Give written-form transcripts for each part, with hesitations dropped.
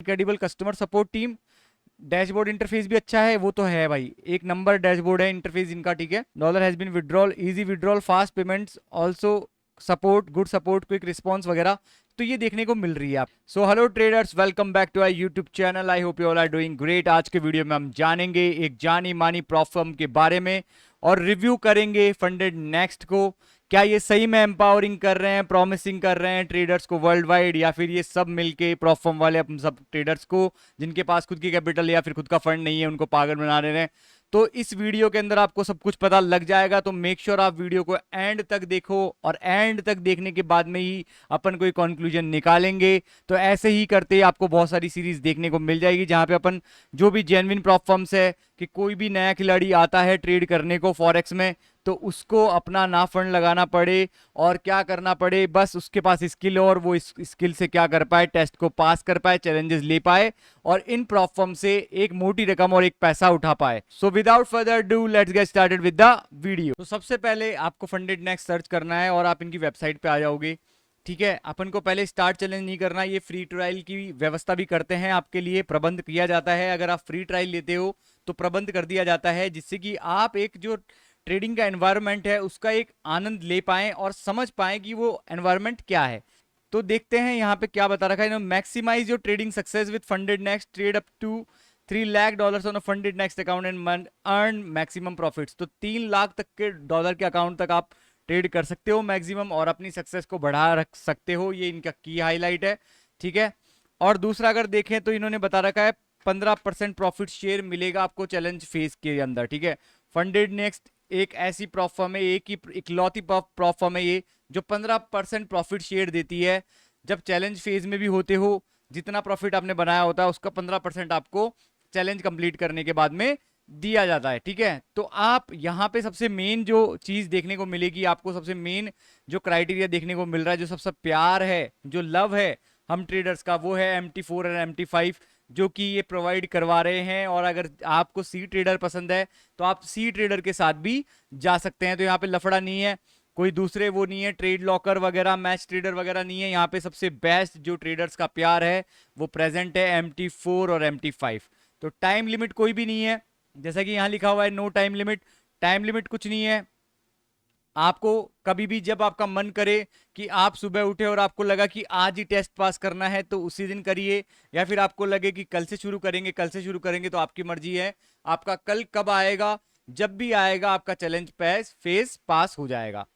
Incredible customer support team. Dashboard interface भी अच्छा है, वो तो है भाई, एक नंबर डैशबोर्ड है इंटरफेस इनका, ठीक है। Dollar has been withdrawal, easy withdrawal, fast payments, also support, good support, quick response वगैरह तो ये देखने को मिल रही है आप। So hello traders, welcome back to our YouTube channel. I hope you all are doing great. आज के वीडियो में हम जानेंगे एक जानी मानी प्रॉप फर्म के बारे में और रिव्यू करेंगे फंडेड नेक्स्ट को। क्या ये सही में एम्पावरिंग कर रहे हैं, प्रॉमिसिंग कर रहे हैं ट्रेडर्स को वर्ल्ड वाइड, या फिर ये सब मिलके प्रॉप फर्म वाले अपन सब ट्रेडर्स को जिनके पास खुद की कैपिटल या फिर खुद का फंड नहीं है उनको पागल बना रहे हैं। तो इस वीडियो के अंदर आपको सब कुछ पता लग जाएगा, तो मेक श्योर आप वीडियो को एंड तक देखो और एंड तक देखने के बाद में ही अपन कोई कंक्लूजन निकालेंगे। तो ऐसे ही करते आपको बहुत सारी सीरीज देखने को मिल जाएगी जहां पे अपन जो भी जेन्युइन प्रॉप फर्म्स है कि कोई भी नया खिलाड़ी आता है ट्रेड करने को फॉरेक्स में, तो उसको अपना ना फंड लगाना पड़े और क्या करना पड़े, बस उसके पास स्किल हो और वो इस स्किल से क्या कर पाए, टेस्ट को पास कर पाए, चैलेंजेस ले पाए और इन प्रॉप फर्म से एक मोटी रकम और एक पैसा उठा पाए। So without further do let's get started with the video. तो सबसे पहले आपको फंडेड नेक्स्ट सर्च करना है और आप इनकी वेबसाइट पे आ जाओगे, ठीक है। अपन को पहले स्टार्ट चैलेंज नहीं करना, ये फ्री ट्रायल की व्यवस्था भी करते हैं आपके लिए, प्रबंध किया जाता है। अगर आप फ्री ट्रायल लेते हो तो प्रबंध कर दिया जाता है जिससे कि आप एक जो ट्रेडिंग का एनवायरनमेंट है उसका एक आनंद ले पाएं और समझ पाएं कि वो एनवायरनमेंट क्या है। तो देखते हैं यहाँ पे क्या बता रखा है। Maximize your trading success with Funded Next, trade up to $3 lakh on a Funded Next account and earn maximum profits. तो 3 लाख तक के डॉलर के अकाउंट तक आप ट्रेड कर सकते हो मैक्सिमम और अपनी सक्सेस को बढ़ा रख सकते हो, ये इनका की हाईलाइट है, ठीक है। और दूसरा अगर देखें तो इन्होंने बता रखा है 15% प्रॉफिट शेयर मिलेगा आपको चैलेंज फेज के अंदर, ठीक है। फंडेड नेक्स्ट एक ऐसी प्रॉप फर्म है, एक ही इकलौती प्रॉप फर्म है ये जो 15% प्रॉफिट शेयर देती है जब चैलेंज फेज में भी होते हो। जितना प्रॉफिट आपने बनाया होता है उसका 15% आपको चैलेंज कंप्लीट करने के बाद में दिया जाता है, ठीक है। तो आप यहाँ पे सबसे मेन जो चीज देखने को मिलेगी आपको, सबसे मेन जो क्राइटेरिया देखने को मिल रहा है, जो सबसे प्यार है, जो लव है हम ट्रेडर्स का, वो है MT4 और MT5 जो कि ये प्रोवाइड करवा रहे हैं। और अगर आपको सी ट्रेडर पसंद है तो आप सी ट्रेडर के साथ भी जा सकते हैं। तो यहाँ पे लफड़ा नहीं है, कोई दूसरे वो नहीं है, ट्रेड लॉकर वगैरह, मैच ट्रेडर वगैरह नहीं है। यहाँ पे सबसे बेस्ट जो ट्रेडर्स का प्यार है वो प्रेजेंट है MT4 और MT5। तो टाइम लिमिट कोई भी नहीं है, जैसा कि यहाँ लिखा हुआ है no time limit. Time limit कुछ नहीं है, आपको कभी भी जब आपका मन करे कि आप सुबह उठे और आपको लगा कि आज ही टेस्ट पास करना है तो उसी दिन करिए, या फिर आपको लगे कि कल से शुरू करेंगे, कल से शुरू करेंगे, तो आपकी मर्जी है। आपका कल कब आएगा, जब भी आएगा आपका चैलेंज फेज पास हो जाएगा।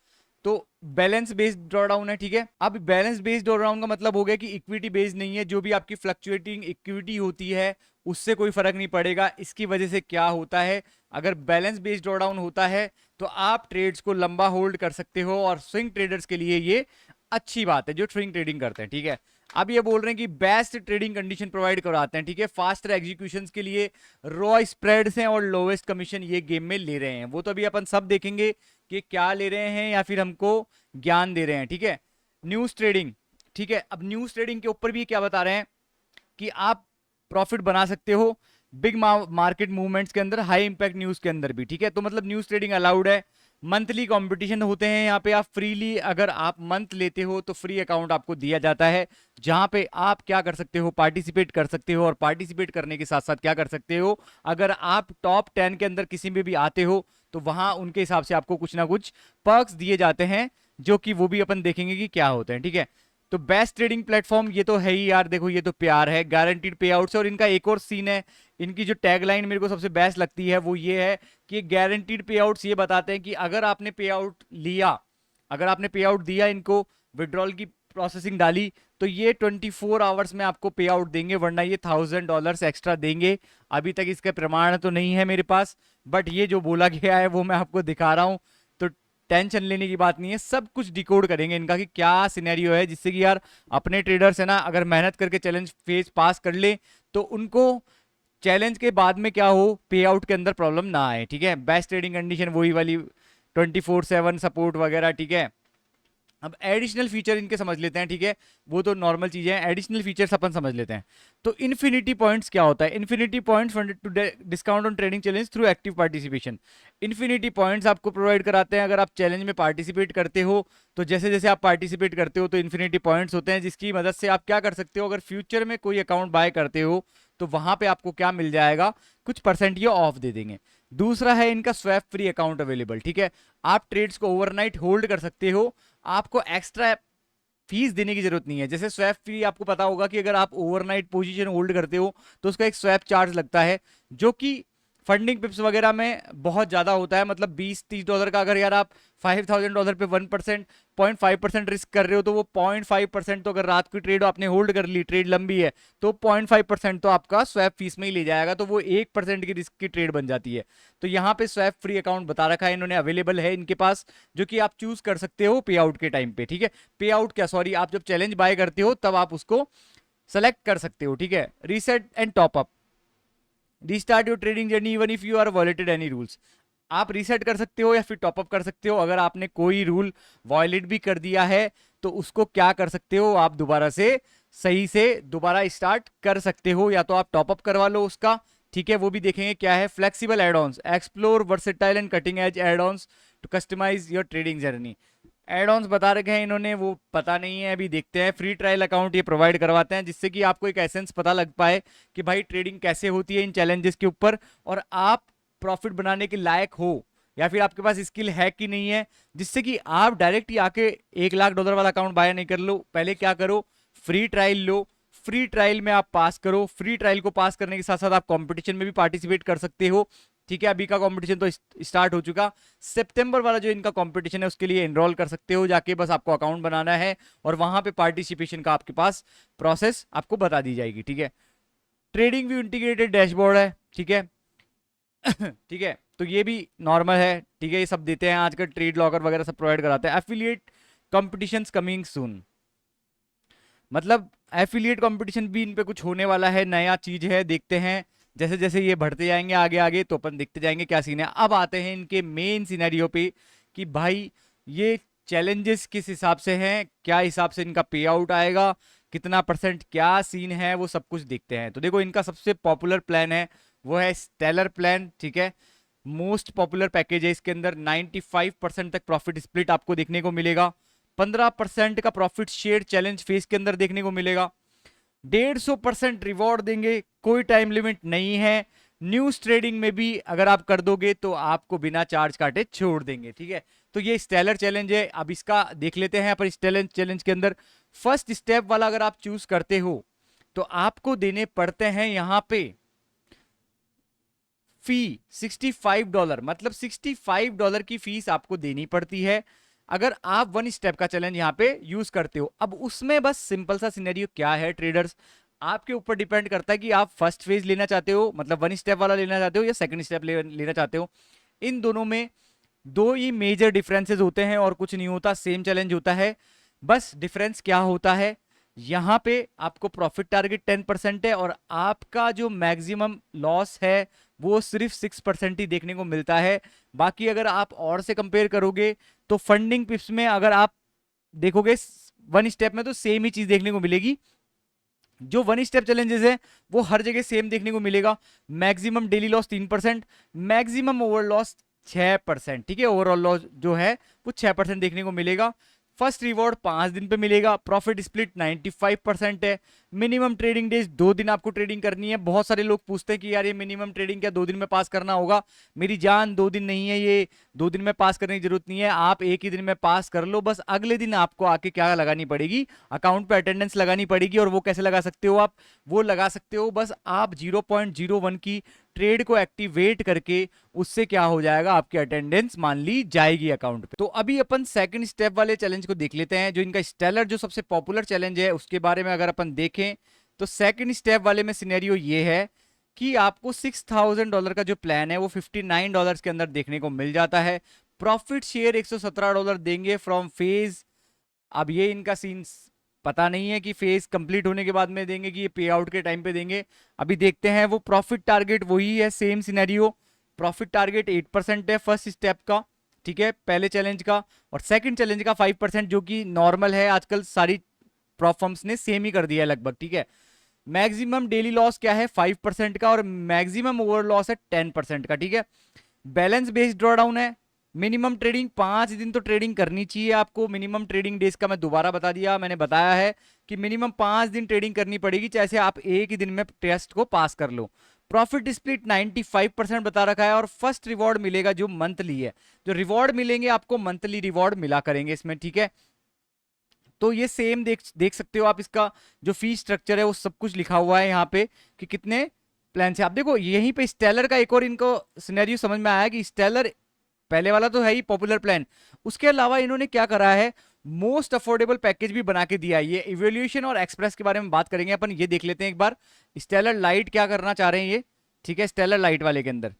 तो बैलेंस बेस्ड ड्रॉडाउन है, ठीक है। अब बैलेंस बेस्ड ड्रॉडाउन का मतलब हो गया कि इक्विटी बेस्ड नहीं है, जो भी आपकी फ्लक्चुएटिंग इक्विटी होती है उससे कोई फर्क नहीं पड़ेगा। इसकी वजह से क्या होता है, अगर बैलेंस बेस्ड ड्रॉडाउन होता है तो आप ट्रेड्स को लंबा होल्ड कर सकते हो और स्विंग ट्रेडर्स के लिए ये अच्छी बात है जो स्विंग ट्रेडिंग करते हैं, ठीक है। अब ये बोल रहे हैं कि बेस्ट ट्रेडिंग कंडीशन प्रोवाइड कराते हैं, ठीक है। फास्टर एग्जीक्यूशंस के लिए रॉ स्प्रेड्स हैं और लोवेस्ट कमीशन ये गेम में ले रहे हैं। वो तो अभी अपन सब देखेंगे कि क्या ले रहे हैं या फिर हमको ज्ञान दे रहे हैं, ठीक है। न्यूज ट्रेडिंग, ठीक है। अब न्यूज ट्रेडिंग के ऊपर भी क्या बता रहे हैं कि आप प्रॉफिट बना सकते हो बिग मार्केट मूवमेंट्स के अंदर, हाई इंपैक्ट न्यूज के अंदर भी, ठीक है। तो मतलब न्यूज ट्रेडिंग अलाउड है। मंथली कंपटीशन होते हैं यहाँ पे, आप फ्रीली अगर आप मंथ लेते हो तो फ्री अकाउंट आपको दिया जाता है जहां पे आप क्या कर सकते हो, पार्टिसिपेट कर सकते हो। और पार्टिसिपेट करने के साथ साथ क्या कर सकते हो, अगर आप टॉप 10 के अंदर किसी में भी आते हो तो वहां उनके हिसाब से आपको कुछ ना कुछ पर्क्स दिए जाते हैं जो कि वो भी अपन देखेंगे कि क्या होते हैं, ठीक है। तो बेस्ट ट्रेडिंग प्लेटफॉर्म ये तो है ही यार, देखो ये तो प्यार है, गारंटीड पे आउट से। और इनका एक और सीन है, इनकी जो टैगलाइन मेरे को सबसे बेस्ट लगती है वो ये है कि गारंटीड पे आउट्स ये बताते हैं कि अगर आपने पे आउट लिया, अगर आपने पे आउट दिया, इनको विड्रॉल की प्रोसेसिंग डाली, तो ये 24 आवर्स में आपको पे आउट देंगे, वरना ये $1000 एक्स्ट्रा देंगे। अभी तक इसके प्रमाण तो नहीं है मेरे पास, बट ये जो बोला गया है वो मैं आपको दिखा रहा हूं। तो टेंशन लेने की बात नहीं है, सब कुछ डिकोड करेंगे इनका कि क्या सिनेरियो है, जिससे कि यार अपने ट्रेडर्स है ना अगर मेहनत करके चैलेंज फेज पास कर ले तो उनको चैलेंज के बाद में क्या हो, पे आउट के अंदर प्रॉब्लम ना आए, ठीक है। बेस्ट ट्रेडिंग कंडीशन वही वाली 24/7 सपोर्ट वगैरह, ठीक है। अब एडिशनल फीचर इनके समझ लेते हैं, ठीक है, वो तो नॉर्मल चीजें हैं, एडिशनल फीचर्स अपन समझ लेते हैं। तो इन्फिनिटी पॉइंट्स क्या होता है? Infinity points funded to discount on trading challenge through active participation. Infinity points आपको प्रोवाइड कराते हैं अगर आप चैलेंज में पार्टिसिपेट करते हो। तो जैसे जैसे आप पार्टिसिपेट करते हो तो इन्फिनिटी पॉइंट्स होते हैं, जिसकी मदद से आप क्या कर सकते हो, अगर फ्यूचर में कोई अकाउंट बाय करते हो तो वहां पे आपको क्या मिल जाएगा, कुछ परसेंट ये ऑफ दे देंगे। दूसरा है इनका स्वैप फ्री अकाउंट अवेलेबल, ठीक है, आप ट्रेड्स को ओवरनाइट होल्ड कर सकते हो, आपको एक्स्ट्रा फीस देने की जरूरत नहीं है। जैसे स्वैप फी आपको पता होगा कि अगर आप ओवरनाइट पोजीशन होल्ड करते हो तो उसका एक स्वैप चार्ज लगता है, जो कि फंडिंग पिप्स वगैरह में बहुत ज्यादा होता है। मतलब $20-30 का अगर यार आप $5000 पे 1% 0.5% रिस्क कर रहे हो तो वो 0.5%, तो अगर रात की ट्रेड आपने होल्ड कर ली, ट्रेड लंबी है, तो 0.5% तो आपका स्वैप फीस में ही ले जाएगा, तो वो 1% की रिस्क की ट्रेड बन जाती है। तो यहाँ पे स्वैप फ्री अकाउंट बता रखा है इन्होंने, अवेलेबल है इनके पास, जो कि आप चूज कर सकते हो पे आउट के टाइम पे, ठीक है, पे आउट क्या, सॉरी, आप जब चैलेंज बाय करते हो तब आप उसको सेलेक्ट कर सकते हो, ठीक है। Reset and top up, restart your trading journey even if you are violated any rules. आप रीसेट कर सकते हो या फिर टॉपअप कर सकते हो, अगर आपने कोई रूल वॉयलेट भी कर दिया है तो उसको क्या कर सकते हो, आप दोबारा से सही से दोबारा स्टार्ट कर सकते हो, या तो आप टॉपअप करवा लो उसका, ठीक है। वो भी देखेंगे क्या है। Flexible add ons, explore versatile and cutting edge add ons to customize your trading journey. Add ons बता रखे हैं इन्होंने, वो पता नहीं है, अभी देखते हैं। फ्री ट्रायल अकाउंट ये प्रोवाइड करवाते हैं जिससे कि आपको एक एसेंस पता लग पाए कि भाई ट्रेडिंग कैसे होती है इन चैलेंजेस के ऊपर, और आप प्रॉफिट बनाने के लायक हो या फिर आपके पास स्किल है कि नहीं है, जिससे कि आप डायरेक्ट ही आके $1 लाख वाला अकाउंट बाय नहीं कर लो। पहले क्या करो, फ्री ट्रायल लो, फ्री ट्रायल में आप पास करो, फ्री ट्रायल को पास करने के साथ साथ आप कंपटीशन में भी पार्टिसिपेट कर सकते हो, ठीक है। अभी का कंपटीशन तो स्टार्ट हो चुका, सितंबर वाला जो इनका कंपटीशन है उसके लिए एनरोल कर सकते हो जाके, बस आपको अकाउंट बनाना है और वहां पे पार्टिसिपेशन का आपके पास प्रोसेस आपको बता दी जाएगी, ठीक है। ट्रेडिंग व्यू इंटीग्रेटेड डैशबोर्ड है, ठीक है ठीक है, तो ये भी नॉर्मल है, ठीक है, ये सब देते हैं आजकल, ट्रेड लॉकर वगैरह सब प्रोवाइड कराते हैं। एफिलिएट कॉम्पिटिशन्स कमिंग सून, मतलब एफिलिएट कंपटीशन भी इन पे कुछ होने वाला है, नया चीज है, देखते हैं जैसे जैसे ये बढ़ते जाएंगे आगे आगे तो अपन देखते जाएंगे क्या सीन है। अब आते हैं इनके मेन सिनेरियो पे कि भाई ये चैलेंजेस किस हिसाब से हैं, क्या हिसाब से इनका पे आउट आएगा, कितना परसेंट, क्या सीन है, वो सब कुछ देखते हैं। तो देखो इनका सबसे पॉपुलर प्लान है वो है स्टेलर प्लान, ठीक है, मोस्ट पॉपुलर पैकेज है। इसके अंदर 95% तक प्रॉफिट स्प्लिट आपको देखने को मिलेगा, 15% का प्रॉफिट शेयर चैलेंज फेज के अंदर देखने को मिलेगा, 150% रिवॉर्ड देंगे, कोई टाइम लिमिट नहीं है, न्यूज ट्रेडिंग में भी अगर आप कर दोगे तो आपको बिना चार्ज काटे छोड़ देंगे, ठीक है। तो ये स्टेलर चैलेंज है। अब इसका देख लेते हैं अपन। स्टेलर चैलेंज के अंदर फर्स्ट स्टेप वाला अगर आप चूज करते हो तो आपको देने पड़ते हैं यहां पे फी $65, मतलब $65 की फीस आपको देनी पड़ती है अगर आप वन स्टेप का चैलेंज यहां पे यूज करते हो। अब उसमें बस सिंपल सा सिनेरियो क्या है ट्रेडर्स, आपके ऊपर डिपेंड करता है कि आप फर्स्ट फेज लेना चाहते हो, मतलब वन स्टेप वाला लेना चाहते हो, या सेकंड स्टेप लेना चाहते हो। इन दोनों में दो ही मेजर डिफरेंसेस होते हैं और कुछ नहीं होता, सेम चैलेंज होता है। बस डिफरेंस क्या होता है, यहां पे आपको प्रॉफिट टारगेट 10% है और आपका जो मैक्सिमम लॉस है वो सिर्फ 6% ही देखने को मिलता है। बाकी अगर आप और से कंपेयर करोगे तो फंडिंग पिप्स में अगर आप देखोगे वन स्टेप में तो सेम ही चीज देखने को मिलेगी। जो वन स्टेप चैलेंजेस है वो हर जगह सेम देखने को मिलेगा। Maximum daily loss 3%, maximum over loss 6%, ठीक है, ओवरऑल लॉस जो है वो 6% देखने को मिलेगा। फर्स्ट रिवॉर्ड 5 दिन पे मिलेगा, प्रॉफिट स्प्लिट 95% है, मिनिमम ट्रेडिंग डेज 2 दिन आपको ट्रेडिंग करनी है। बहुत सारे लोग पूछते हैं कि यार ये मिनिमम ट्रेडिंग क्या 2 दिन में पास करना होगा? मेरी जान 2 दिन नहीं है, ये 2 दिन में पास करने की जरूरत नहीं है, आप एक ही दिन में पास कर लो। बस अगले दिन आपको आके क्या लगानी पड़ेगी, अकाउंट पे अटेंडेंस लगानी पड़ेगी। और वो कैसे लगा सकते हो आप, वो लगा सकते हो बस आप 0.01 की ट्रेड को एक्टिवेट करके, उससे क्या हो जाएगा, आपकी अटेंडेंस मान ली जाएगी अकाउंट पे। तो अभी अपन सेकंड स्टेप वाले चैलेंज को देख लेते हैं, जो इनका स्टेलर जो सबसे पॉपुलर चैलेंज है उसके बारे में अगर अपन देखें तो सेकंड स्टेप वाले में सिनेरियो ये है कि आपको $6000 का जो प्लान है वो $59 के अंदर देखने को मिल जाता है। प्रॉफिट शेयर $117 देंगे फ्रॉम फेज। अब ये इनका सीन पता नहीं है कि फेज कंप्लीट होने के बाद में देंगे कि ये पे आउट के टाइम पे देंगे, अभी देखते हैं। वो प्रॉफिट टारगेट वही है, सेम सिनेरियो, प्रॉफिट टारगेट 8% है फर्स्ट स्टेप का, ठीक है, पहले चैलेंज का, और सेकंड चैलेंज का 5%, जो कि नॉर्मल है, आजकल सारी प्रॉप फर्म्स ने सेम ही कर दिया है लगभग, ठीक है। मैक्सिमम डेली लॉस क्या है 5% का, और मैक्सिमम ओवर लॉस है 10% का, ठीक है। बैलेंस बेस्ड ड्रॉडाउन है। मिनिमम ट्रेडिंग 5 दिन तो ट्रेडिंग करनी चाहिए आपको। मिनिमम ट्रेडिंग डेज का मैं दोबारा बता दिया, मैंने बताया है कि मिनिमम 5 दिन ट्रेडिंग करनी पड़ेगी, चाहे आप एक ही दिन में टेस्ट को पास कर लो। प्रॉफिट स्प्लिट 95% बता रखा है, और फर्स्ट रिवॉर्ड मिलेगा जो मंथली है। जो रिवॉर्ड मिलेंगे आपको मंथली रिवॉर्ड मिला करेंगे इसमें, ठीक है। तो ये सेम देख सकते हो आप, इसका जो फी स्ट्रक्चर है वो सब कुछ लिखा हुआ है यहाँ पे कि कितने प्लान से। आप देखो यहीं पे स्टेलर का एक और इनको सिनेरियो समझ में आया कि स्टेलर पहले वाला तो है ही पॉपुलर प्लान, उसके अलावा इन्होंने क्या करा है, मोस्ट अफोर्डेबल पैकेज भी बना के दिया है। ये इवोल्यूशन और एक्सप्रेस के बारे में बात करेंगे अपन, ये देख लेते हैं एक बार स्टेलर लाइट क्या करना चाह रहे हैं ये, ठीक है। स्टेलर लाइट वाले के अंदर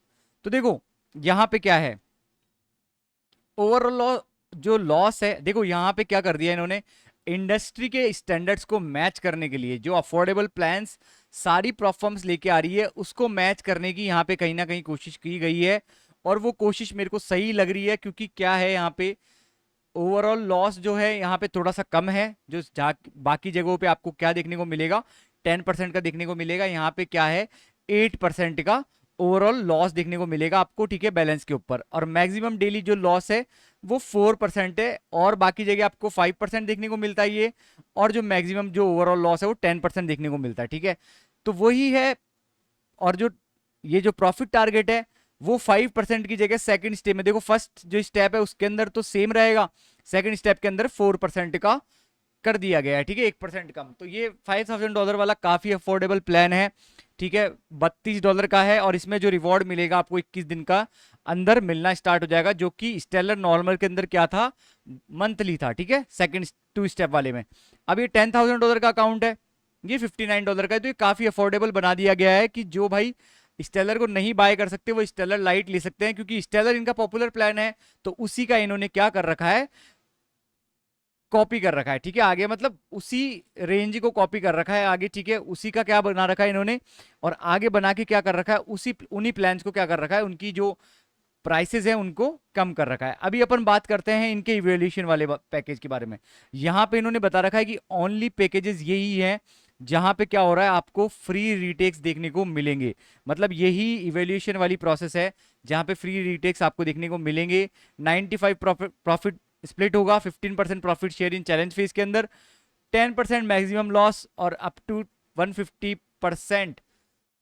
तो देखो यहाँ पे क्या है, ओवरऑल जो लॉस है, देखो यहाँ पे क्या कर दिया इन्होंने, इंडस्ट्री के स्टैंडर्ड्स को मैच करने के लिए जो अफोर्डेबल प्लान्स सारी प्रोफॉर्म्स लेके आ रही है उसको मैच करने की यहाँ पे कहीं ना कहीं कोशिश की गई है, और वो कोशिश मेरे को सही लग रही है। क्योंकि क्या है यहाँ पे ओवरऑल लॉस जो है यहाँ पे थोड़ा सा कम है, जो बाकी जगहों पे आपको क्या देखने को मिलेगा, 10% का देखने को मिलेगा, यहाँ पे क्या है 8% का ओवरऑल लॉस देखने को मिलेगा आपको, ठीक है, बैलेंस के ऊपर। और मैक्सिमम डेली जो लॉस है वो 4% है, और बाकी जगह आपको 5% देखने को मिलता है ये, और जो मैक्सिमम जो ओवरऑल लॉस है वो 10% देखने को मिलता है, ठीक है। तो वही है, और जो ये जो प्रॉफिट टारगेट है वो 5% की जगह सेकंड स्टेप में, देखो फर्स्ट जो स्टेप है उसके अंदर तो सेम रहेगा, सेकंड स्टेप के अंदर 4% का कर दिया गया है, ठीक है, 1% कम। तो ये $5000 वाला काफी अफोर्डेबल प्लान है, ठीक है, $32 का है, और इसमें जो रिवॉर्ड मिलेगा आपको 21 दिन का अंदर मिलना स्टार्ट हो जाएगा, जो कि स्टेलर नॉर्मल के अंदर क्या था, मंथली था, ठीक है, सेकंड 2 स्टेप वाले में। अब ये $10,000 का अकाउंट है, ये $59 का है। तो ये काफी अफोर्डेबल बना दिया गया है कि जो भाई स्टेलर को नहीं बाय कर सकते वो स्टेलर लाइट ले सकते हैं, क्योंकि स्टेलर इनका पॉपुलर प्लान है, तो उसी का इन्होंने क्या कर रखा है, कॉपी कर रखा है, ठीक है, आगे मतलब उसी रेंज को कॉपी कर रखा है आगे, ठीक है, उसी का क्या बना रखा है इन्होंने, और आगे बना के क्या कर रखा है, उसी उन्हीं प्लान्स को क्या कर रखा है, उनकी जो प्राइसेस हैं उनको कम कर रखा है। अभी अपन बात करते हैं इनके इवैल्यूएशन वाले पैकेज के बारे में। यहाँ पे इन्होंने बता रखा है कि ओनली पैकेजेस यही हैं जहां पे क्या हो रहा है, आपको फ्री रीटेक्स देखने को मिलेंगे। मतलब यही इवैल्यूएशन वाली प्रोसेस है जहां पे फ्री रीटेक्स आपको देखने को मिलेंगे। 95 प्रॉफिट स्प्लिट होगा, 15% profit share in challenge phase के अंदर, 10% मैक्सिमम लॉस, और up to 150%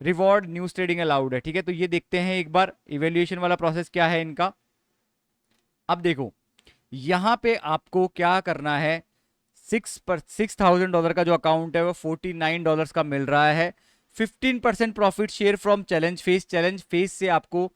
reward news trading allowed है, ठीक है। तो ये देखते हैं एक बार इवैल्यूएशन वाला प्रोसेस क्या है इनका। अब देखो यहां पे आपको क्या करना है, $6,000 का जो अकाउंट है वो $49 का मिल रहा है। 15% profit share from challenge phase से आपको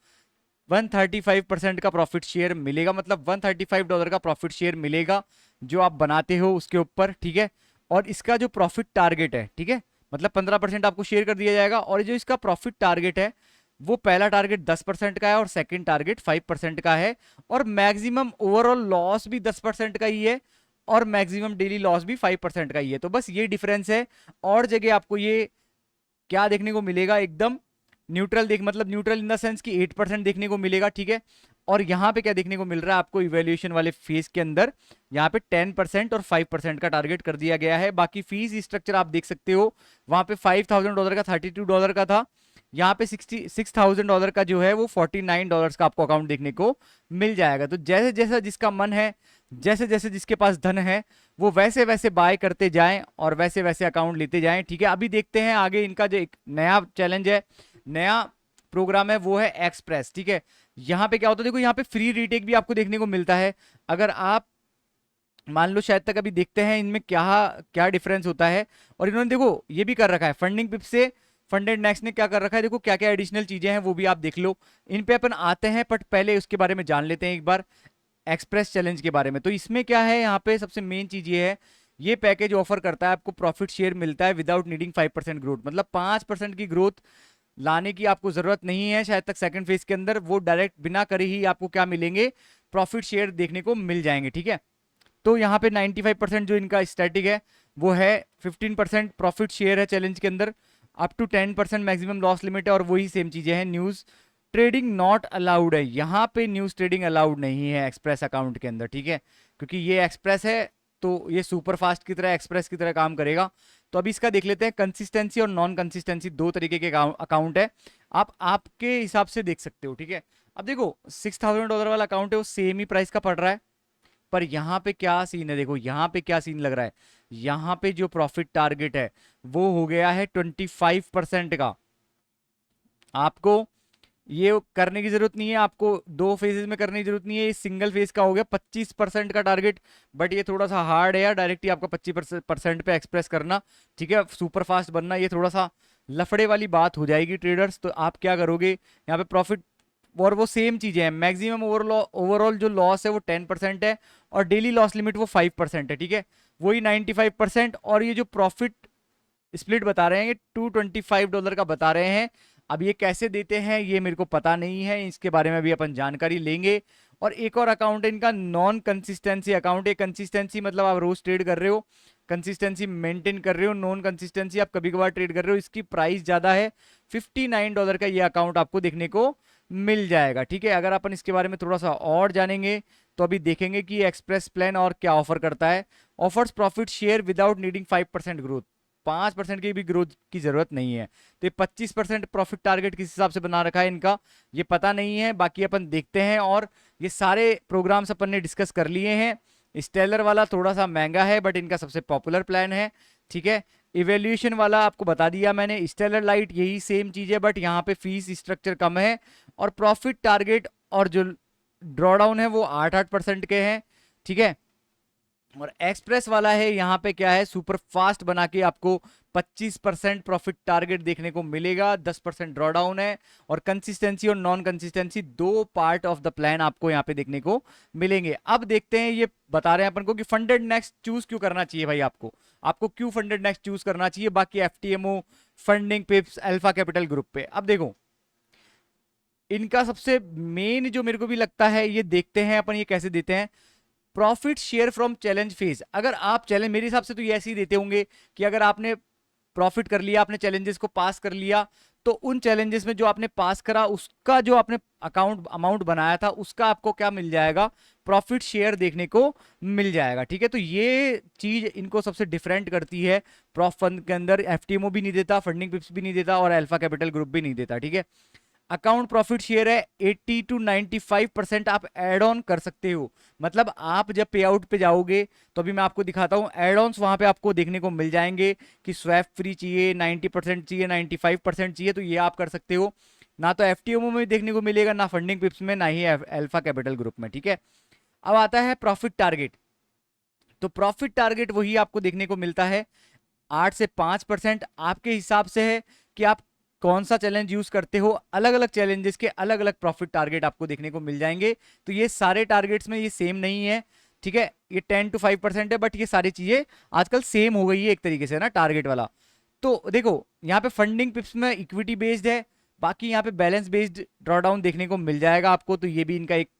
135% का प्रॉफिट शेयर मिलेगा, मतलब $135 का प्रॉफिट शेयर मिलेगा जो आप बनाते हो उसके ऊपर, ठीक है। और इसका जो प्रॉफिट टारगेट है, ठीक है, मतलब 15% आपको शेयर कर दिया जाएगा, और जो इसका प्रॉफिट टारगेट है वो पहला टारगेट 10% का है और सेकंड टारगेट 5% का है, और मैक्सिमम ओवरऑल लॉस भी 10% का ही है, और मैक्सिमम डेली लॉस भी 5% का ही है। तो बस ये डिफरेंस है, और जगह आपको ये क्या देखने को मिलेगा, एकदम न्यूट्रल मतलब न्यूट्रल इन द सेंस कि 8% देखने को मिलेगा, ठीक है। और यहाँ पे क्या देखने को मिल रहा है आपको इवैल्यूएशन वाले फेज के अंदर, यहाँ पे 10% और 5% का टारगेट कर दिया गया है। बाकी फीस स्ट्रक्चर आप देख सकते हो, वहां पे $5,000 का $32 का था, यहाँ पे $66,000 का जो है वो $49 का आपको अकाउंट देखने को मिल जाएगा। तो जैसे जैसा जिसका मन है, जैसे जैसे जिसके पास धन है, वो वैसे वैसे बाय करते जाएं और वैसे वैसे अकाउंट लेते जाएं, ठीक है। अभी देखते हैं आगे इनका जो एक नया चैलेंज है, नया प्रोग्राम है, वो है एक्सप्रेस, ठीक है। यहाँ पे क्या होता है, देखो यहाँ पे फ्री रीटेक भी आपको देखने को मिलता है। अगर आप मान लो शायद तक अभी देखते हैं इनमें क्या क्या डिफरेंस होता है। और इन्होंने देखो ये भी कर रखा है, फंडिंग पिप से फंडेड नेक्स्ट ने क्या कर रखा है, देखो क्या क्या एडिशनल चीजें हैं वो भी आप देख लो। इन पे अपन आते हैं, बट पहले उसके बारे में जान लेते हैं एक बार एक्सप्रेस चैलेंज के बारे में। तो इसमें क्या है, यहाँ पे सबसे मेन चीज ये है, ये पैकेज ऑफर करता है आपको प्रॉफिट शेयर मिलता है विदाउट नीडिंग 5% ग्रोथ, मतलब 5% की ग्रोथ लाने की आपको जरूरत नहीं है शायद तक सेकंड फेज के अंदर, वो डायरेक्ट बिना करे ही आपको क्या मिलेंगे, प्रॉफिट शेयर देखने को मिल जाएंगे, ठीक है। तो यहाँ पे 95% जो इनका स्टैटिक है वो है, 15% प्रॉफिट शेयर है चैलेंज के अंदर, up to 10% maximum loss limit है, और वही सेम चीजें हैं न्यूज ट्रेडिंग नॉट अलाउड है, यहाँ पे न्यूज ट्रेडिंग अलाउड नहीं है एक्सप्रेस अकाउंट के अंदर, ठीक है, क्योंकि ये एक्सप्रेस है तो ये सुपर फास्ट की तरह एक्सप्रेस की तरह काम करेगा। तो अभी इसका देख लेते हैं, कंसिस्टेंसी और नॉन कंसिस्टेंसी दो तरीके के अकाउंट है, आप आपके हिसाब से देख सकते हो, ठीक है। अब देखो $6,000 वाला अकाउंट है वो सेम ही प्राइस का पड़ रहा है, पर यहाँ पे क्या सीन है, देखो यहाँ पे क्या सीन लग रहा है, यहाँ पे जो प्रॉफिट टारगेट है वो हो गया है 25% का। आपको ये करने की जरूरत नहीं है, आपको दो फेजेस में करने की जरूरत नहीं है, ये सिंगल फेज का हो गया 25% का टारगेट। बट ये थोड़ा सा हार्ड है यार, डायरेक्टली आपका 25% पे एक्सप्रेस करना, ठीक है, सुपर फास्ट बनना, ये थोड़ा सा लफड़े वाली बात हो जाएगी ट्रेडर्स। तो आप क्या करोगे यहाँ पे प्रॉफिट, और वो सेम चीजें हैं, मैक्सिमम ओवरऑल जो लॉस है वो 10% है और डेली लॉस लिमिट वो 5% है, ठीक है, वही 95%। और ये जो प्रॉफिट स्प्लिट बता रहे हैं ये $225 का बता रहे हैं। अब ये कैसे देते हैं ये मेरे को पता नहीं है, इसके बारे में भी अपन जानकारी लेंगे। और एक और अकाउंट है इनका नॉन कंसिस्टेंसी अकाउंट है, कंसिस्टेंसी मतलब आप रोज ट्रेड कर रहे हो, कंसिस्टेंसी मेंटेन कर रहे हो, नॉन कंसिस्टेंसी आप कभी कभार ट्रेड कर रहे हो, इसकी प्राइस ज्यादा है, $59 का ये अकाउंट आपको देखने को मिल जाएगा, ठीक है। अगर अपन इसके बारे में थोड़ा सा और जानेंगे तो अभी देखेंगे कि एक्सप्रेस प्लान और क्या ऑफर करता है। Offers profit share without needing 5% growth, 5% की भी ग्रोथ की जरूरत नहीं है। तो ये 25% प्रॉफिट टारगेट किस हिसाब से बना रखा है इनका ये पता नहीं है, बाकी अपन देखते हैं। और ये सारे प्रोग्राम्स अपन ने डिस्कस कर लिए हैं। स्टेलर वाला थोड़ा सा महंगा है बट इनका सबसे पॉपुलर प्लान है, ठीक है। इवेल्यूएशन वाला आपको बता दिया मैंने, स्टेलर लाइट यही सेम चीज है बट यहाँ पे फीस स्ट्रक्चर कम है। और प्रॉफिट टारगेट और जो ड्रॉडाउन है वो 8% के हैं, ठीक है। और एक्सप्रेस वाला है यहाँ पे क्या है, सुपर फास्ट बना के आपको 25% प्रॉफिट टारगेट देखने को मिलेगा, 10% ड्रॉडाउन है। और कंसिस्टेंसी और नॉन कंसिस्टेंसी दो पार्ट ऑफ द प्लान आपको यहाँ पे देखने को मिलेंगे। अब देखते हैं, ये बता रहे हैं अपन को कि फंडेड नेक्स्ट चूज क्यों करना चाहिए भाई, आपको आपको क्यों फंडेड नेक्स्ट चूज करना चाहिए बाकी FTMO, Funding, Pips, Alpha Capital Group पे। अब देखो इनका सबसे मेन जो मेरे को भी लगता है, ये देखते हैं अपन ये कैसे देते हैं, profit share from challenge phase. अगर आप चैलेंज, मेरे हिसाब से तो ये ऐसे ही देते होंगे कि अगर आपने प्रॉफिट कर लिया, आपने चैलेंजेस को पास कर लिया, तो उन चैलेंजेस में जो आपने पास करा उसका जो आपने अकाउंट अमाउंट बनाया था उसका आपको क्या मिल जाएगा, प्रॉफिट शेयर देखने को मिल जाएगा, ठीक है। तो ये चीज इनको सबसे डिफरेंट करती है, प्रॉफ फंड के अंदर एफटीएमओ भी नहीं देता, फंडिंग पिप्स भी नहीं देता और अल्फा कैपिटल ग्रुप भी नहीं देता, ठीक है। अकाउंट प्रॉफिट शेयर है 80 to 95% आप एड ऑन कर सकते हो, मतलब आप जब पे आउट पे जाओगे तो अभी मैं आपको दिखाता हूं एड ऑन्स वहां पे आपको देखने को मिल जाएंगे कि स्वैप फ्री चाहिए, 90% चाहिए, 95% चाहिए, तो ये आप कर सकते हो। ना तो एफटीओ में देखने को मिलेगा, ना फंडिंग पिप्स में, ना ही अल्फा कैपिटल ग्रुप में, ठीक है। अब आता है प्रॉफिट टारगेट, तो प्रॉफिट टारगेट वही आपको देखने को मिलता है 8 से 5%, आपके हिसाब से है कि आप कौन सा चैलेंज यूज करते हो, अलग अलग चैलेंजेस के अलग अलग प्रॉफिट टारगेट आपको देखने को मिल जाएंगे। तो ये सारे टारगेट्स में ये सेम नहीं है, ठीक है, ये 10 to 5% है बट ये सारी चीजें आजकल सेम हो गई है एक तरीके से ना टारगेट वाला। तो देखो यहाँ पे फंडिंग पिप्स में इक्विटी बेस्ड है, बाकी यहाँ पे बैलेंस बेस्ड ड्रॉडाउन देखने को मिल जाएगा आपको, तो ये भी इनका एक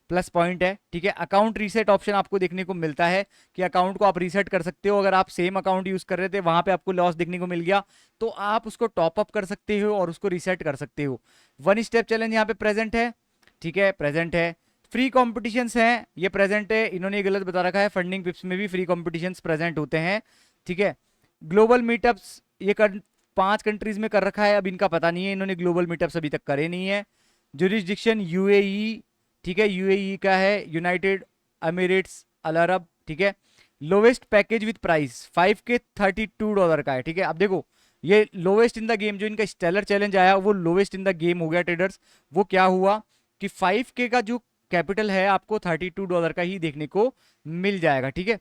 प्लस पॉइंट है, ठीक है। अकाउंट रीसेट ऑप्शन आपको देखने को मिलता है कि अकाउंट को आप रीसेट कर सकते हो, अगर आप सेम अकाउंट यूज कर रहे थे वहां पे आपको लॉस देखने को मिल गया तो आप उसको टॉप अप कर सकते हो और उसको रीसेट कर सकते हो। वन स्टेप चैलेंज यहाँ पे प्रेजेंट है, ठीक है, प्रेजेंट है। फ्री कॉम्पिटिशन्स हैं ये प्रेजेंट है, इन्होंने ये गलत बता रखा है, फंडिंग पिप्स में भी फ्री कॉम्पिटिशन्स प्रेजेंट होते हैं, ठीक है। ग्लोबल मीटअप्स ये 5 कंट्रीज में कर रखा है, अब इनका पता नहीं है, इन्होंने ग्लोबल मीटअप्स अभी तक करे नहीं है। जुरिस्डिक्शन यूएई, ठीक है, यूएई का है, यूनाइटेड अमीरेट्स अल अरब, ठीक है। Lowest package with price 5K $32 का है, ठीक है। अब देखो ये लोवेस्ट इन द गेम, जो इनका स्टेलर चैलेंज आया वो लोवेस्ट इन द गेम हो गया ट्रेडर्स। वो क्या हुआ कि 5K का जो कैपिटल है आपको $32 का ही देखने को मिल जाएगा, ठीक है।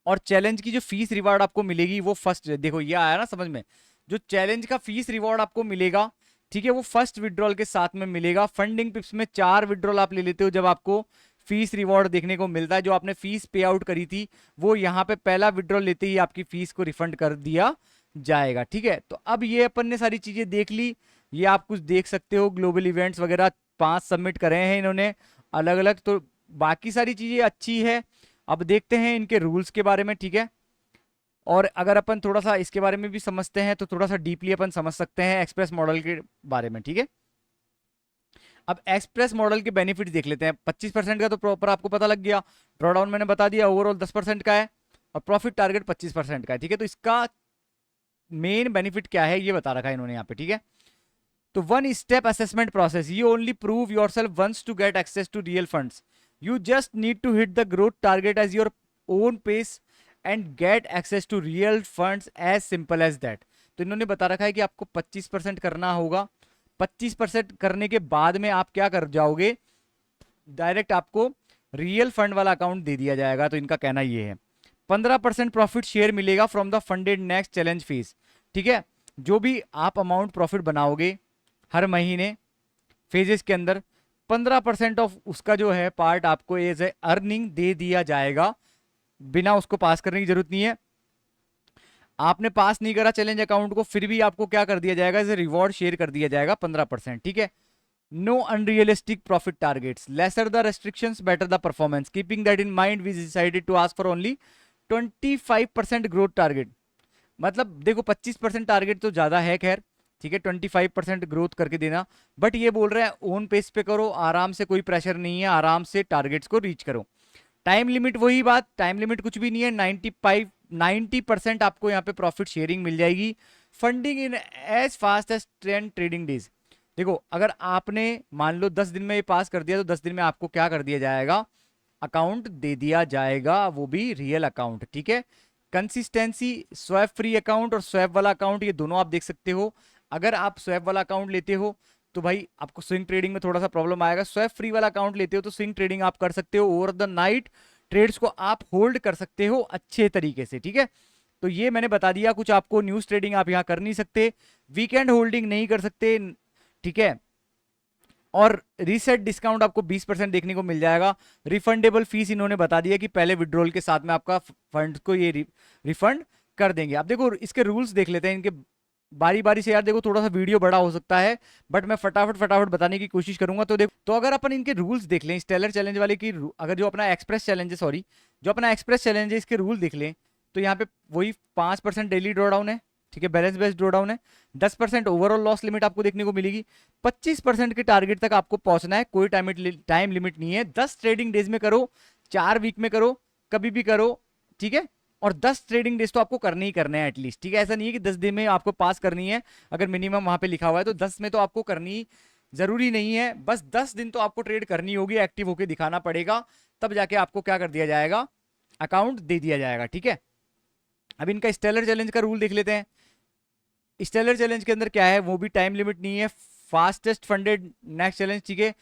और चैलेंज की जो फीस रिवार्ड आपको मिलेगी वो फर्स्ट, देखो ये आया ना समझ में, जो चैलेंज का फीस रिवॉर्ड आपको मिलेगा, ठीक है, वो फर्स्ट विड्रॉल के साथ में मिलेगा। फंडिंग पिप्स में 4 विड्रॉल आप ले लेते हो जब आपको फीस रिवॉर्ड देखने को मिलता है, जो आपने फीस पे आउट करी थी वो यहाँ पे पहला विड्रॉल लेते ही आपकी फीस को रिफंड कर दिया जाएगा, ठीक है। तो अब ये अपन ने सारी चीजें देख ली, ये आप कुछ देख सकते हो, ग्लोबल इवेंट्स वगैरह 5 सबमिट करे हैं इन्होंने अलग अलग, तो बाकी सारी चीजें अच्छी है। अब देखते हैं इनके रूल्स के बारे में, ठीक है। और अगर अपन थोड़ा सा इसके बारे में भी समझते हैं तो थोड़ा सा डीपली अपन समझ सकते हैं एक्सप्रेस मॉडल के बारे में, ठीक है। अब एक्सप्रेस मॉडल के बेनिफिट्स देख लेते हैं। 25% का तो प्रॉपर आपको पता लग गया, ड्रॉडाउन मैंने बता दिया, ओवरऑल 10% का है और प्रॉफिट टारगेट 25% का है, ठीक है। तो इसका मेन बेनिफिट क्या है ये बता रखा है इन्होंने यहाँ पे, ठीक है। तो one step assessment process, you only prove yourself once to get access to real funds, you just need to hit the growth target as your own pace and get access to real funds, as simple as that. तो इन्होंने बता रखा है कि आपको 25% करना होगा, 25% करने के बाद में आप क्या कर जाओगे, डायरेक्ट आपको रियल फंड वाला अकाउंट दे दिया जाएगा। तो इनका कहना ये है 15% प्रॉफिट शेयर मिलेगा from the funded next challenge fees, ठीक है। जो भी आप अमाउंट प्रॉफिट बनाओगे हर महीने फेजेस के अंदर, 15% ऑफ उसका जो है पार्ट आपको एज ए अर्निंग दे दिया जाएगा, बिना उसको पास करने की जरूरत नहीं है। आपने पास नहीं करा चैलेंज अकाउंट को, फिर भी आपको क्या कर दिया जाएगा, एज ए रिवॉर्ड शेयर कर दिया जाएगा 15%, ठीक है। No unrealistic profit targets. Lesser the restrictions, better the performance. Keeping that in mind, we decided to ask for only 25% growth target. मतलब देखो 25% टारगेट तो ज्यादा है खैर, ठीक है, 25% ग्रोथ करके देना, बट ये बोल रहे हैं ओन पेस पे करो, आराम से, कोई प्रेशर नहीं है, आराम से टारगेट्स को रीच करो। टाइम लिमिट वही बात, टाइम लिमिट कुछ भी नहीं है, 90% आपको यहाँ पे प्रॉफिट शेयरिंग मिल जाएगी। Funding in as fast as 10 trading days. देखो अगर आपने मान लो 10 दिन में ये पास कर दिया, तो 10 दिन में आपको क्या कर दिया जाएगा, अकाउंट दे दिया जाएगा, वो भी रियल अकाउंट, ठीक है। कंसिस्टेंसी, स्वैप फ्री अकाउंट और स्वैप वाला अकाउंट, ये दोनों आप देख सकते हो। अगर आप स्वैप वाला अकाउंट लेते हो तो भाई आपको स्विंग ट्रेडिंग में थोड़ा सा प्रॉब्लम आएगा, स्वैप फ्री वाला अकाउंट लेते हो तो स्विंग ट्रेडिंग आप कर सकते हो, ओवर द नाइट ट्रेड्स को आप होल्ड कर सकते हो अच्छे तरीके से, ठीक है। तो ये मैंने बता दिया कुछ आपको, न्यूज ट्रेडिंग आप यहाँ कर नहीं सकते, वीकेंड होल्डिंग नहीं कर सकते, ठीक है। और रीसेट डिस्काउंट आपको 20% देखने को मिल जाएगा। रिफंडेबल फीस इन्होंने बता दिया कि पहले विड्रॉल के साथ में आपका फंड को ये रिफंड कर देंगे। आप देखो इसके रूल्स देख लेते हैं इनके बारी बारी से, यार देखो थोड़ा सा वीडियो बड़ा हो सकता है, बट मैं फटाफट फटाफट बताने की कोशिश करूंगा। तो देखो, तो अगर अपन इनके रूल्स देख लें, स्टेलर चैलेंज वाले की, अगर जो अपना एक्सप्रेस चैलेंज है, सॉरी जो अपना एक्सप्रेस चैलेंज है, इसके रूल देख लें तो यहाँ पे वही 5% डेली ड्रॉडाउन है, ठीक है, बैलेंस बेस्ड ड्रॉडाउन है। 10% ओवरऑल लॉस लिमिट आपको देखने को मिलेगी। 25% के टारगेट तक आपको पहुंचना है, कोई टाइम लिमिट नहीं है। 10 ट्रेडिंग डेज में करो, 4 वीक में करो, कभी भी करो, ठीक है। और 10 ट्रेडिंग डेज तो आपको करने ही करने हैं एटलीस्ट, ठीक है। ऐसा नहीं है कि 10 दिन में आपको पास करनी है, अगर मिनिमम वहां पे लिखा हुआ है तो 10 में तो आपको करनी जरूरी नहीं है, बस 10 दिन तो आपको ट्रेड करनी होगी, एक्टिव होकर दिखाना पड़ेगा, तब जाके आपको क्या कर दिया जाएगा, अकाउंट दे दिया जाएगा, ठीक है। अब इनका स्टेलर चैलेंज का रूल देख लेते हैं। स्टेलर चैलेंज के अंदर क्या है, वो भी टाइम लिमिट नहीं है, फास्टेस्ट फंडेड नेक्स्ट चैलेंज, ठीक है।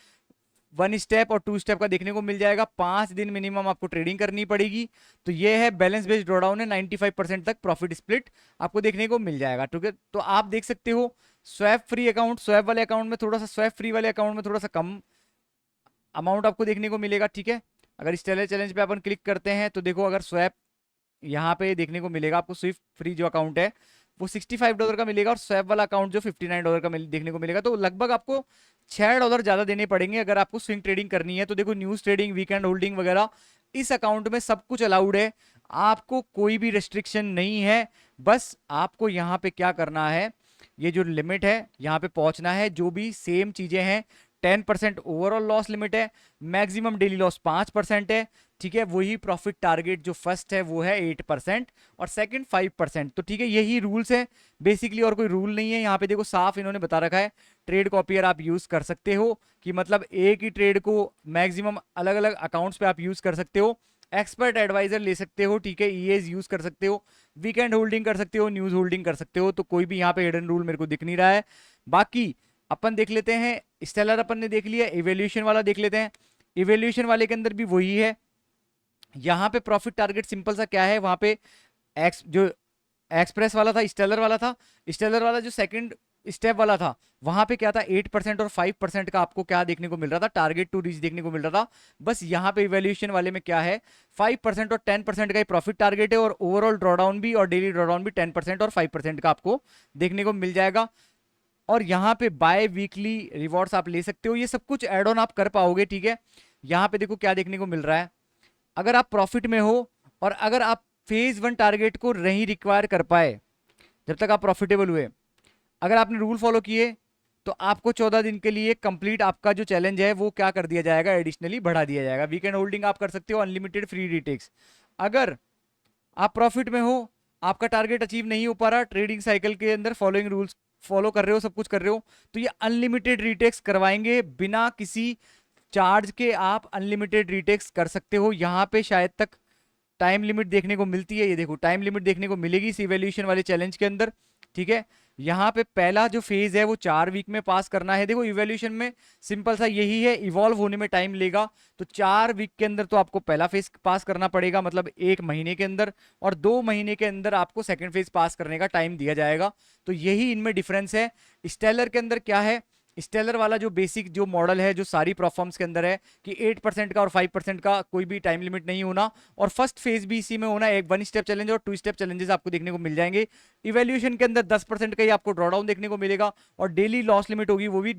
1 स्टेप और 2 स्टेप का देखने को मिल जाएगा, 5 दिन मिनिमम आपको ट्रेडिंग करनी पड़ेगी। तो ये है बैलेंस बेस्ड ड्रॉडाउन है, 95% तक प्रॉफिट स्प्लिट आपको देखने को मिल जाएगा, ठीक है। तो आप देख सकते हो स्वैप फ्री अकाउंट, स्वैप वाले अकाउंट में थोड़ा सा, स्वैप फ्री वाले अकाउंट में थोड़ा सा कम अमाउंट आपको देखने को मिलेगा, ठीक है। अगर स्टेलर चैलेंज पे अपन क्लिक करते हैं तो देखो, अगर स्वैप यहाँ पे देखने को मिलेगा आपको, स्विफ्ट फ्री जो अकाउंट है वो $65 का मिलेगा, और स्वैप वाला अकाउंट जो $59 का देखने को मिलेगा। तो लगभग आपको $6 ज्यादा देने पड़ेंगे अगर आपको स्विंग ट्रेडिंग करनी है। तो देखो न्यूज ट्रेडिंग, वीकेंड होल्डिंग वगैरह, इस अकाउंट में सब कुछ अलाउड है, आपको कोई भी रेस्ट्रिक्शन नहीं है। बस आपको यहाँ पे क्या करना है, ये जो लिमिट है यहाँ पे पहुंचना है, जो भी सेम चीजें हैं। 10% ओवरऑल लॉस लिमिट है, मैक्सिमम डेली लॉस 5% है, ठीक है। वही प्रॉफिट टारगेट जो फर्स्ट है वो है 8% और सेकंड 5%। तो ठीक है, यही रूल्स है बेसिकली, और कोई रूल नहीं है। यहाँ पे देखो साफ इन्होंने बता रखा है, ट्रेड कॉपियर आप यूज कर सकते हो, कि मतलब एक ही ट्रेड को मैक्सिमम अलग अलग अकाउंट्स पे आप यूज कर सकते हो। एक्सपर्ट एडवाइजर ले सकते हो, ठीक है, ईएज यूज कर सकते हो, वीकेंड होल्डिंग कर सकते हो, न्यूज होल्डिंग कर सकते हो। तो कोई भी यहाँ पे हिडन रूल मेरे को दिख नहीं रहा है। बाकी अपन देख लेते हैं, स्टेलर अपन ने देख लिया, इवेल्यूशन वाला देख लेते हैं। इवेल्यूशन वाले के अंदर भी वही है, यहाँ पे प्रॉफिट टारगेट सिंपल सा क्या है, वहां पे जो एक्सप्रेस वाला था, स्टेलर वाला था, स्टेलर वाला जो सेकंड स्टेप वाला था, वहां पे क्या था, 8% और 5% का आपको क्या देखने को मिल रहा था, टारगेट टू रीच देखने को मिल रहा था। बस यहाँ पे इवैल्यूएशन वाले में क्या है, 5% और 10% का ही प्रॉफिट टारगेट है, और ओवरऑल ड्रॉडाउन भी और डेली ड्रॉडाउन भी 10% और 5% का आपको देखने को मिल जाएगा। और यहाँ पे बाय वीकली रिवॉर्ड्स आप ले सकते हो, ये सब कुछ एड ऑन आप कर पाओगे, ठीक है। यहाँ पे देखो क्या देखने को मिल रहा है, अगर आप प्रॉफिट में हो और अगर आप फेज 1 टारगेट को नहीं रिक्वायर कर पाए, जब तक आप प्रॉफिटेबल हुए, अगर आपने रूल फॉलो किए तो आपको 14 दिन के लिए कंप्लीट आपका जो चैलेंज है वो क्या कर दिया जाएगा, एडिशनली बढ़ा दिया जाएगा। वीकेंड होल्डिंग आप कर सकते हो, अनलिमिटेड फ्री रिटेक्स। अगर आप प्रॉफिट में हो, आपका टारगेट अचीव नहीं हो पा रहा, ट्रेडिंग साइकिल के अंदर फॉलोइंग रूल्स फॉलो कर रहे हो, सब कुछ कर रहे हो, तो ये अनलिमिटेड रिटेक्स करवाएंगे बिना किसी चार्ज के। आप अनलिमिटेड रिटेक्स कर सकते हो। यहाँ पे शायद तक टाइम लिमिट देखने को मिलती है, ये देखो टाइम लिमिट देखने को मिलेगी इस इवैल्यूएशन वाले चैलेंज के अंदर, ठीक है। यहाँ पे पहला जो फेज है वो 4 वीक में पास करना है। देखो इवैल्यूएशन में सिंपल सा यही है, इवॉल्व होने में टाइम लेगा, तो 4 वीक के अंदर तो आपको पहला फेज पास करना पड़ेगा, मतलब 1 महीने के अंदर, और 2 महीने के अंदर आपको सेकंड फेज पास करने का टाइम दिया जाएगा। तो यही इनमें डिफरेंस है। स्टेलर के अंदर क्या है, स्टेलर वाला जो बेसिक जो मॉडल है, जो सारी प्रोफॉर्म्स के अंदर है कि 8% का और 5% का कोई भी टाइम लिमिट नहीं होना, और फर्स्ट फेज भी इसी में होना है। एक 1 स्टेप चैलेंज और 2 स्टेप चैलेंजेस आपको देखने को मिल जाएंगे। इवैल्यूएशन के अंदर 10% का ही आपको ड्रॉडाउन देखने को मिलेगा, और डेली लॉस लिमिट होगी वो भी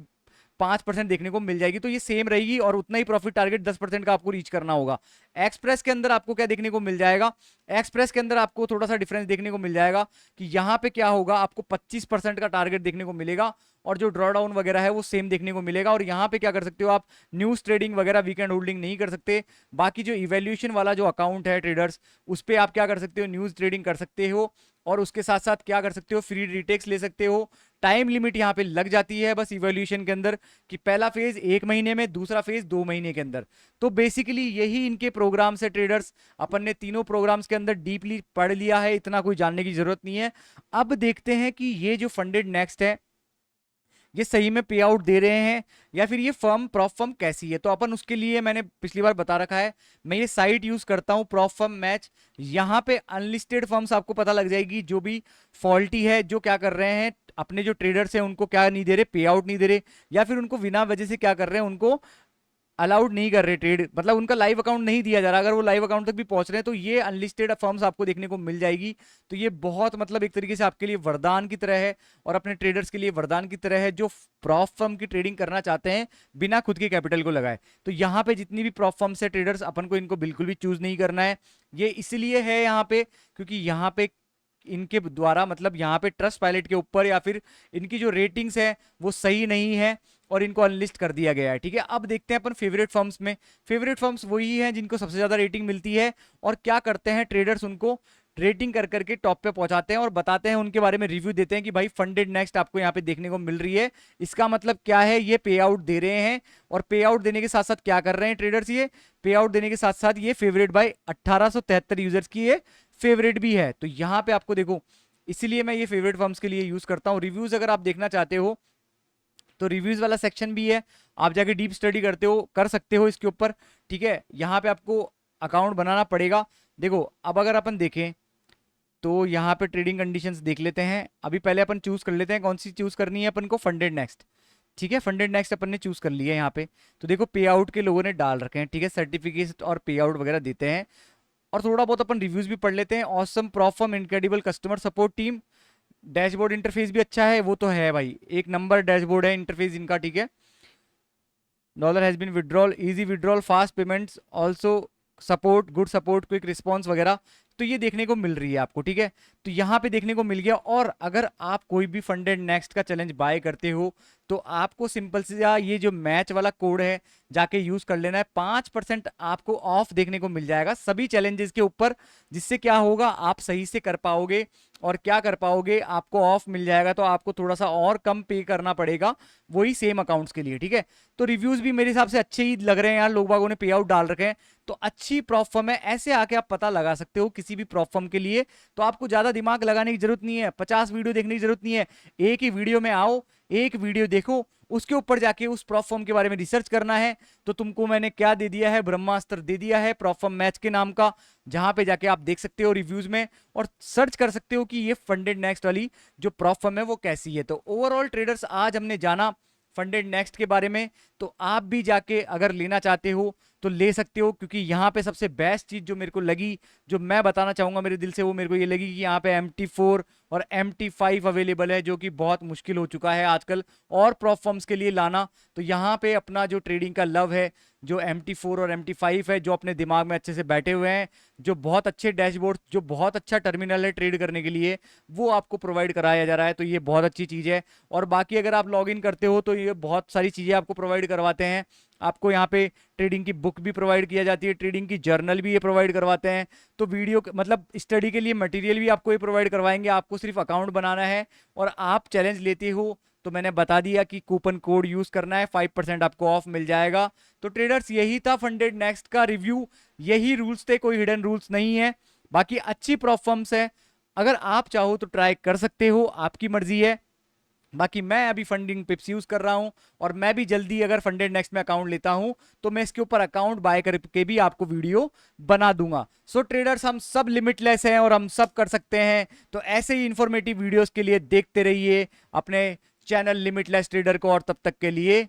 5% देखने को मिल जाएगी। तो ये सेम रहेगी, और उतना ही प्रॉफिट टारगेट 10% का आपको रीच करना होगा। एक्सप्रेस के अंदर आपको क्या देखने को मिल जाएगा, एक्सप्रेस के अंदर आपको थोड़ा सा डिफरेंस देखने को मिल जाएगा कि यहाँ पे क्या होगा, आपको 25% का टारगेट देखने को मिलेगा, और जो ड्रॉडाउन वगैरह है वो सेम देखने को मिलेगा। और यहाँ पे क्या कर सकते हो आप, न्यूज ट्रेडिंग वगैरह वीकेंड होल्डिंग नहीं कर सकते। बाकी जो इवैल्यूएशन वाला जो अकाउंट है ट्रेडर्स, उस पर आप क्या कर सकते हो, न्यूज ट्रेडिंग कर सकते हो, और उसके साथ साथ क्या कर सकते हो, फ्री रिटेक्स ले सकते हो। टाइम लिमिट यहाँ पे लग जाती है बस इवैल्यूएशन के अंदर, कि पहला फेज 1 महीने में, दूसरा फेज 2 महीने के अंदर। तो बेसिकली यही इनके प्रोग्राम्स है ट्रेडर्स। अपन ने तीनों प्रोग्राम्स के अंदर डीपली पढ़ लिया है, इतना कोई जानने की जरूरत नहीं है। अब देखते हैं कि ये जो फंडेड नेक्स्ट है ये सही में पे आउट दे रहे हैं, या फिर ये फर्म प्रॉप फर्म कैसी है। तो अपन उसके लिए मैंने पिछली बार बता रखा है, मैं ये साइट यूज करता हूं प्रॉप फर्म मैच। यहाँ पे अनलिस्टेड फर्म्स आपको पता लग जाएगी, जो भी फॉल्टी है, जो क्या कर रहे हैं, अपने जो ट्रेडर्स हैं उनको क्या नहीं दे रहे, पे आउट नहीं दे रहे, या फिर उनको बिना वजह से क्या कर रहे हैं, उनको अलाउड नहीं कर रहे ट्रेड, मतलब उनका लाइव अकाउंट नहीं दिया जा रहा। अगर वो लाइव अकाउंट तक भी पहुंच रहे हैं तो ये अनलिस्टेड फर्म्स आपको देखने को मिल जाएगी। तो ये बहुत मतलब एक तरीके से आपके लिए वरदान की तरह है, और अपने ट्रेडर्स के लिए वरदान की तरह है, जो प्रॉप फर्म की ट्रेडिंग करना चाहते हैं बिना खुद के कैपिटल को लगाए। तो यहाँ पे जितनी भी प्रॉप फर्म्स है ट्रेडर्स, अपन को इनको बिल्कुल भी चूज नहीं करना है। ये इसलिए है यहाँ पे क्योंकि यहाँ पे इनके द्वारा, मतलब यहाँ पे ट्रस्ट पायलट के ऊपर या फिर इनकी जो रेटिंग्स है वो सही नहीं है, और इनको अनलिस्ट कर दिया गया है, ठीक है। अब देखते हैं अपन फेवरेट फर्म्स में। फेवरेट फर्म्स वही हैं जिनको सबसे ज्यादा रेटिंग मिलती है, और क्या करते हैं ट्रेडर्स, उनको रेटिंग कर करके टॉप पे पहुंचाते हैं, और बताते हैं, उनके बारे में रिव्यू देते हैं कि भाई फंडेड नेक्स्ट आपको यहाँ पे देखने को मिल रही है। इसका मतलब क्या है, ये पे आउट दे रहे हैं, और पे आउट देने के साथ साथ क्या कर रहे हैं ट्रेडर्स, ये पे आउट देने के साथ साथ ये फेवरेट बाय 1873 यूजर्स की ये फेवरेट भी है। तो यहाँ पे आपको देखो, इसीलिए मैं ये फेवरेट फर्म्स के लिए यूज करता हूँ। रिव्यूज अगर आप देखना चाहते हो तो रिव्यूज वाला सेक्शन भी है, आप जाके डीप स्टडी करते हो, कर सकते हो इसके ऊपर, ठीक है। यहाँ पे आपको अकाउंट बनाना पड़ेगा। देखो अब अगर अपन देखें तो यहाँ पे ट्रेडिंग कंडीशंस देख लेते हैं। अभी पहले अपन चूज कर लेते हैं कौन सी चूज करनी है अपन को, फंडेड नेक्स्ट, ठीक है। फंडेड नेक्स्ट अपन ने चूज कर लिया है यहाँ पे। तो देखो पे आउट के लोगों ने डाल रखे हैं, ठीक है, सर्टिफिकेट और पे आउट वगैरह देते हैं। और थोड़ा बहुत अपन रिव्यूज भी पढ़ लेते हैं। Awesome prop firm, incredible customer support team, dashboard interface भी अच्छा है, वो तो है भाई, एक नंबर डैशबोर्ड है इंटरफेस इनका, ठीक है। Dollar has been withdrawal, easy withdrawal, fast payments, also support, good support, quick response वगैरह, तो ये देखने को मिल रही है आपको, ठीक है। तो यहाँ पे देखने को मिल गया। और अगर आप कोई भी फंडेड नेक्स्ट का चैलेंज बाय करते हो तो आपको सिंपल से ये जो मैच वाला कोड है जाके यूज कर लेना है। 5% आपको ऑफ देखने को मिल जाएगा सभी चैलेंजेस के ऊपर, जिससे क्या होगा, आप सही से कर पाओगे। और क्या कर पाओगे, आपको ऑफ मिल जाएगा, तो आपको थोड़ा सा और कम पे करना पड़ेगा वही सेम अकाउंट्स के लिए, ठीक है। तो रिव्यूज भी मेरे हिसाब से अच्छे ही लग रहे हैं यार, लोग बागों ने पे आउट डाल रखे हैं, तो अच्छी प्रॉप फर्म है। ऐसे आके आप पता लगा सकते हो किसी भी प्रॉप फर्म के लिए। तो आपको ज्यादा दिमाग लगाने की जरूरत नहीं है, 50 वीडियो देखने की जरूरत नहीं है। एक ही वीडियो में आओ, एक वीडियो देखो, उसके ऊपर जाके उस प्रॉप फर्म के बारे में रिसर्च करना है। तो तुमको मैंने क्या दे दिया है, ब्रह्मास्त्र दे दिया है प्रॉप फर्म मैच के नाम का, जहां पे जाके आप देख सकते हो रिव्यूज में और सर्च कर सकते हो कि ये फंडेड नेक्स्ट वाली जो प्रॉप फर्म है वो कैसी है। तो ओवरऑल ट्रेडर्स आज हमने जाना फंडेड नेक्स्ट के बारे में। तो आप भी जाके अगर लेना चाहते हो तो ले सकते हो, क्योंकि यहाँ पे सबसे बेस्ट चीज जो मेरे को लगी, जो मैं बताना चाहूंगा मेरे दिल से, वो मेरे को ये लगी कि यहाँ पे MT4 और MT5 अवेलेबल है, जो कि बहुत मुश्किल हो चुका है आजकल और प्रॉप फर्म्स के लिए लाना। तो यहाँ पे अपना जो ट्रेडिंग का लव है, जो MT4 और MT5 है, जो अपने दिमाग में अच्छे से बैठे हुए हैं, जो बहुत अच्छे डैशबोर्ड, जो बहुत अच्छा टर्मिनल है ट्रेड करने के लिए, वो आपको प्रोवाइड कराया जा रहा है। तो ये बहुत अच्छी चीज़ है। और बाकी अगर आप लॉग इन करते हो तो ये बहुत सारी चीज़ें आपको प्रोवाइड करवाते हैं। आपको यहाँ पे ट्रेडिंग की बुक भी प्रोवाइड किया जाती है, ट्रेडिंग की जर्नल भी ये प्रोवाइड करवाते हैं। तो वीडियो मतलब स्टडी के लिए मटेरियल भी आपको ये प्रोवाइड करवाएंगे। आपको सिर्फ अकाउंट बनाना है और आप चैलेंज लेते हो। तो मैंने बता दिया कि कूपन कोड यूज करना है, 5% आपको ऑफ मिल जाएगा। तो ट्रेडर्स यही था फंडेड नेक्स्ट का रिव्यू, यही रूल्स थे, कोई हिडन रूल्स नहीं है। बाकी अच्छी प्रॉप फर्म्स है, अगर आप चाहो तो ट्राई कर सकते हो, आपकी मर्जी है। बाकी मैं अभी फंडिंग पिप्स यूज कर रहा हूं और मैं भी जल्दी अगर फंडेड नेक्स्ट में अकाउंट लेता हूं तो मैं इसके ऊपर अकाउंट बाय करके भी आपको वीडियो बना दूंगा। सो ट्रेडर्स, हम सब लिमिटलेस हैं और हम सब कर सकते हैं। तो ऐसे ही इंफॉर्मेटिव वीडियोस के लिए देखते रहिए अपने चैनल लिमिटलेस ट्रेडर को। और तब तक के लिए